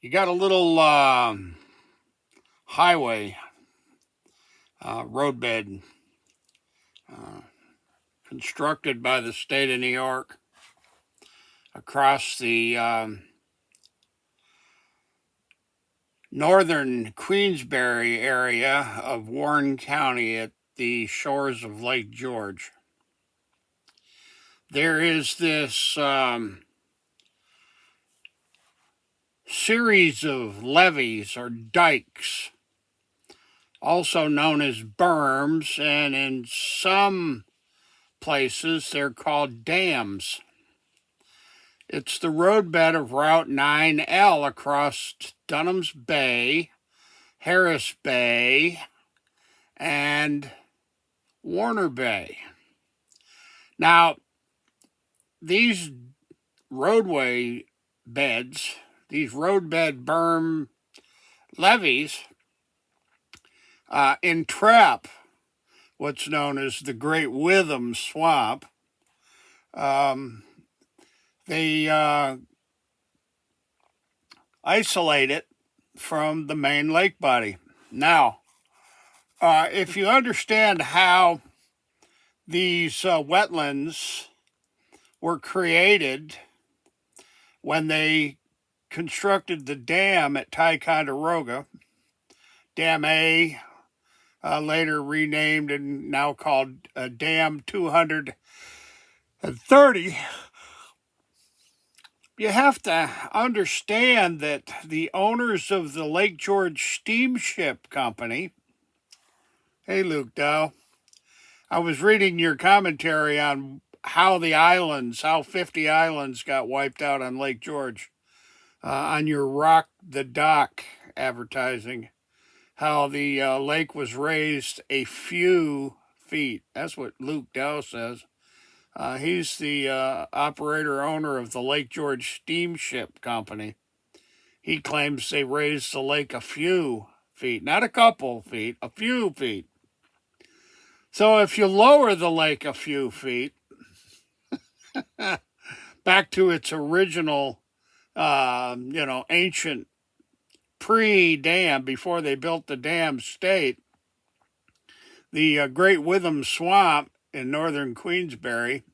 You got a little highway, roadbed, constructed by the state of New York across the northern Queensbury area of Warren County at the shores of Lake George. There is this series of levees or dikes, also known as berms, and in some places they're called dams. It's the roadbed of Route 9L across Dunham's Bay, Harris Bay, and Warner Bay. Now, these roadway beds, these roadbed berm levees, entrap what's known as the Great Witham Swamp. They isolate it from the main lake body. Now, if you understand how these wetlands were created when they constructed the dam at Ticonderoga, Dam A, later renamed and now called Dam 230, you have to understand that the owners of the Lake George Steamship Company, hey Luke Dow, I was reading your commentary on how 50 islands got wiped out on Lake George, on your Rock the Dock advertising, how the lake was raised a few feet. That's what Luke Dow says. He's the operator owner of the Lake George Steamship Company. He claims they raised the lake a few feet, not a couple feet, a few feet. So if you lower the lake a few feet back to its original, ancient pre-dam, before they built the dam state, the Great Witham Swamp in northern Queensbury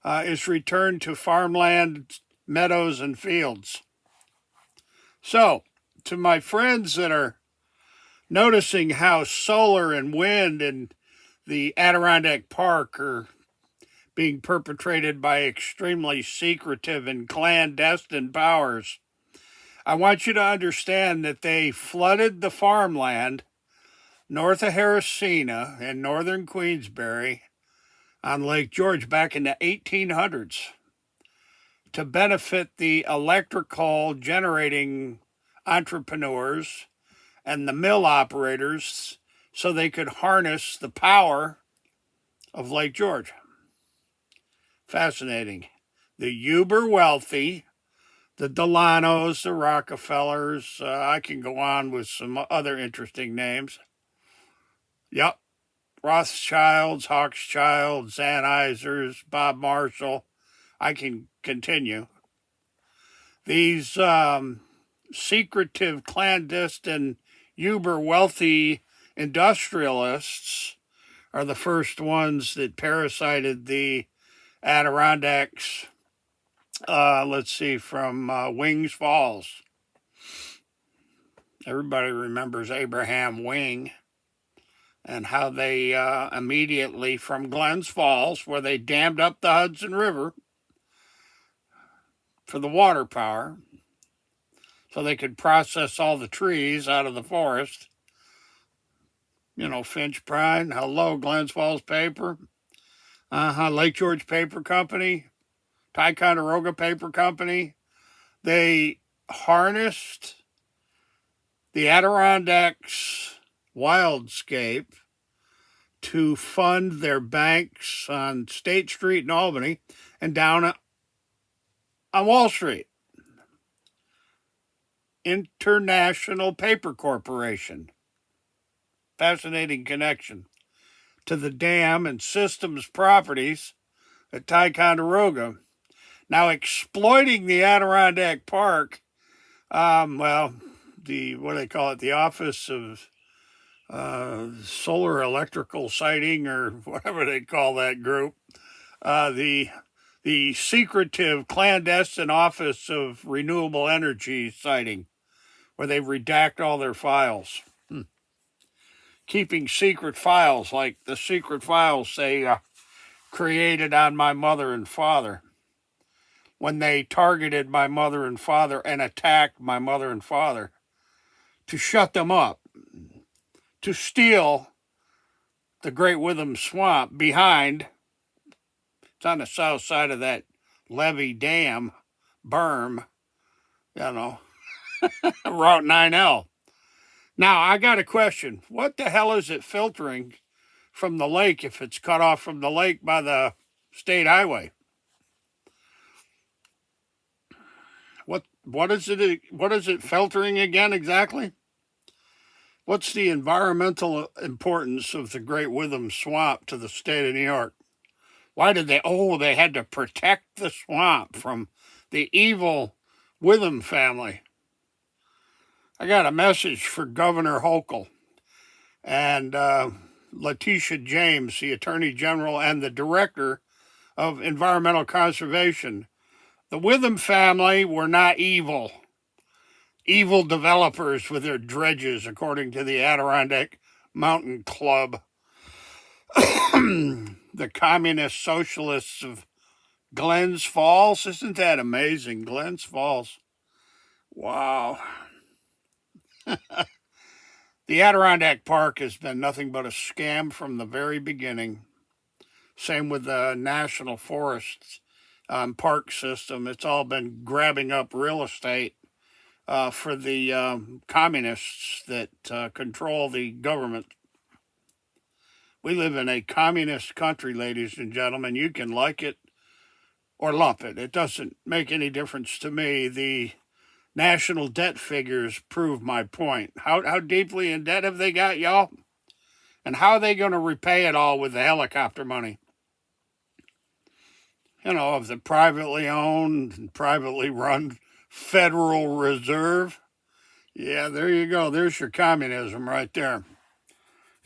is returned to farmland, meadows, and fields. So, to my friends that are noticing how solar and wind and the Adirondack Park are being perpetrated by extremely secretive and clandestine powers, I want you to understand that they flooded the farmland north of Harrisina in northern Queensbury on Lake George back in the 1800s to benefit the electrical generating entrepreneurs and the mill operators so they could harness the power of Lake George. Fascinating. The uber wealthy, the Delanos, the Rockefellers, I can go on with some other interesting names. Yep. Rothschilds, Hochschilds, Anheisers, Bob Marshall. I can continue. These secretive, clandestine, uber wealthy industrialists are the first ones that parasited the Adirondacks, from Wings Falls. Everybody remembers Abraham Wing and how they immediately from Glens Falls, where they dammed up the Hudson River for the water power, so they could process all the trees out of the forest. Finch Pride, hello, Glens Falls Paper, Lake George Paper Company, Ticonderoga Paper Company. They harnessed the Adirondacks wildscape to fund their banks on State Street in Albany and down on Wall Street. International Paper Corporation. Fascinating connection to the dam and systems properties at Ticonderoga. Now, exploiting the Adirondack Park Well, what do they call it? The Office of Solar Electrical Siting, or whatever they call that group. The secretive, clandestine Office of Renewable Energy Siting, where they redact all their files. Keeping secret files, like the secret files they created on my mother and father when they targeted my mother and father and attacked my mother and father to shut them up, to steal the Great Witham Swamp behind. It's on the south side of that levee dam, berm, Route 9L. Now, I got a question. What the hell is it filtering from the lake if it's cut off from the lake by the state highway? What is it filtering again exactly? What's the environmental importance of the Great Witham Swamp to the state of New York? Why did they had to protect the swamp from the evil Witham family. I got a message for Governor Hochul and Letitia James, the Attorney General and the Director of Environmental Conservation. The Witham family were not evil developers with their dredges, according to the Adirondack Mountain Club. The communist socialists of Glens Falls. Isn't that amazing? Glens Falls. Wow. The Adirondack Park has been nothing but a scam from the very beginning. Same with the National Forests park system. It's all been grabbing up real estate for the communists that control the government. We live in a communist country, ladies and gentlemen. You can like it or lump it. It doesn't make any difference to me. The national debt figures prove my point. How deeply in debt have they got, y'all? And how are they going to repay it all with the helicopter money? Of the privately owned and privately run Federal Reserve. Yeah, there you go. There's your communism right there.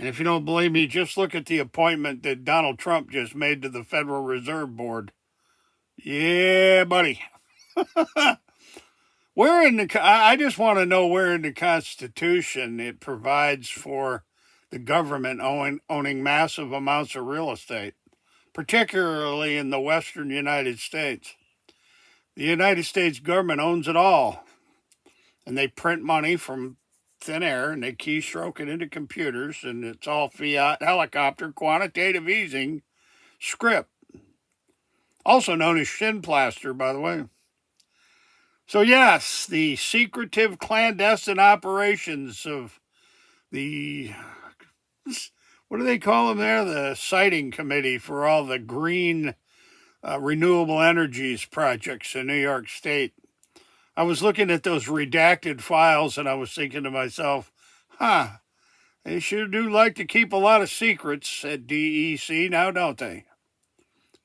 And if you don't believe me, just look at the appointment that Donald Trump just made to the Federal Reserve Board. Yeah, buddy. I just want to know where in the Constitution it provides for the government owning massive amounts of real estate, particularly in the western United States. The United States government owns it all, and they print money from thin air, and they keystroke it into computers, and it's all fiat, helicopter, quantitative easing script, also known as shin plaster, by the way. So yes, the secretive, clandestine operations of the, what do they call them there? The siting committee for all the green renewable energies projects in New York State. I was looking at those redacted files and I was thinking to myself, they sure do like to keep a lot of secrets at DEC now, don't they?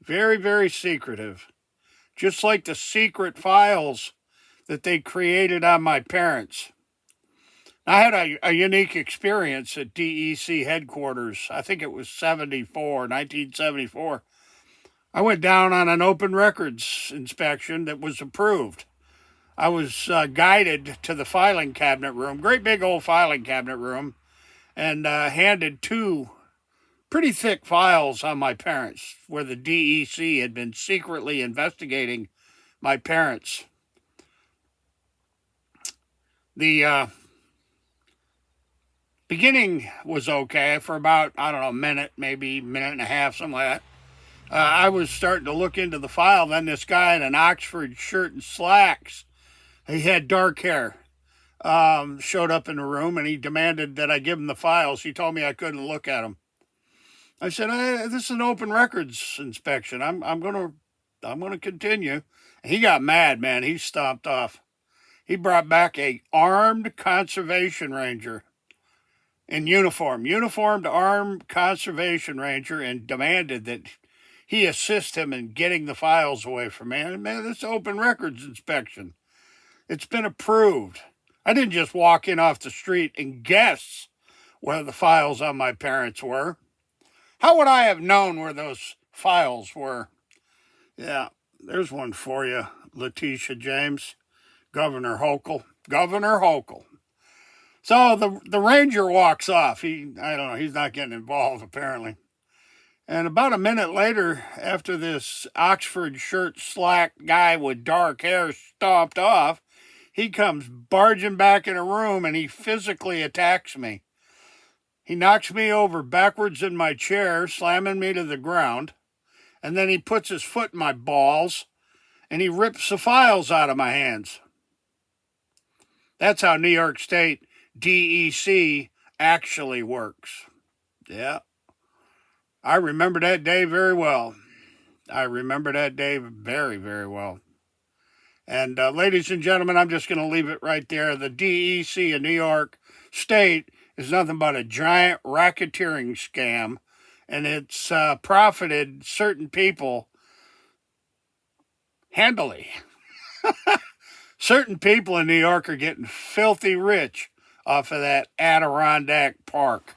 Very, very secretive. Just like the secret files that they created on my parents. I had a unique experience at DEC headquarters. I think it was 1974. I went down on an open records inspection that was approved. I was guided to the filing cabinet room, great big old filing cabinet room, and handed two pretty thick files on my parents, where the DEC had been secretly investigating my parents. The beginning was okay for about, a minute, maybe minute and a half, something like that. I was starting to look into the file. Then this guy in an Oxford shirt and slacks, he had dark hair, showed up in the room, and he demanded that I give him the files. He told me I couldn't look at them. I said, this is an open records inspection. I'm gonna continue. And he got mad, man. He stomped off. He brought back a armed conservation ranger in uniformed armed conservation ranger, and demanded that he assist him in getting the files away from me. Man, this is open records inspection. It's been approved. I didn't just walk in off the street and guess where the files on my parents were. How would I have known where those files were? Yeah, there's one for you, Letitia James, Governor Hochul. Governor Hochul. So the ranger walks off. I don't know, he's not getting involved apparently. And about a minute later, after this Oxford shirt slack guy with dark hair stomped off, he comes barging back in a room and he physically attacks me. He knocks me over backwards in my chair, slamming me to the ground. And then he puts his foot in my balls and he rips the files out of my hands. That's how New York State DEC actually works. Yeah. I remember that day very well. I remember that day very, very well. And ladies and gentlemen, I'm just going to leave it right there. The DEC in New York State is nothing but a giant racketeering scam, and it's profited certain people handily. Certain people in New York are getting filthy rich off of that Adirondack Park.